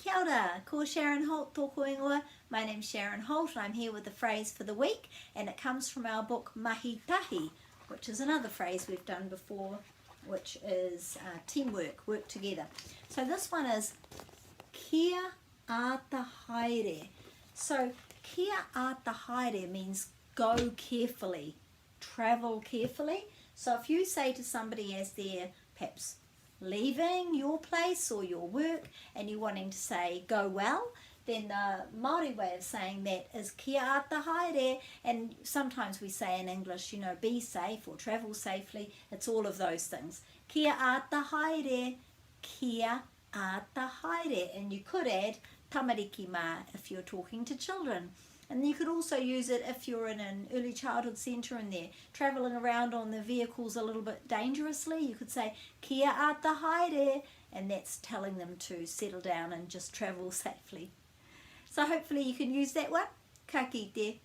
Kia ora, ko Sharon Holt tōku ingoa. My name's Sharon Holt and I'm here with the phrase for the week, and it comes from our book Mahi Tahi, which is another phrase we've done before, which is teamwork, work together. So this one is kia ata haere. So kia ata haere means go carefully, travel carefully. So if you say to somebody as they're perhaps leaving your place or your work and you're wanting to say go well, then the Māori way of saying that is kia ata haere. And sometimes we say in English, you know, be safe or travel safely. It's all of those things. Kia ata haere, kia ata haere. And you could add tamariki mā if you're talking to children. And you could also use it if you're in an early childhood centre and they're travelling around on the vehicles a little bit dangerously. You could say kia ata haere, and that's telling them to settle down and just travel safely. So hopefully you can use that one. Ka kite.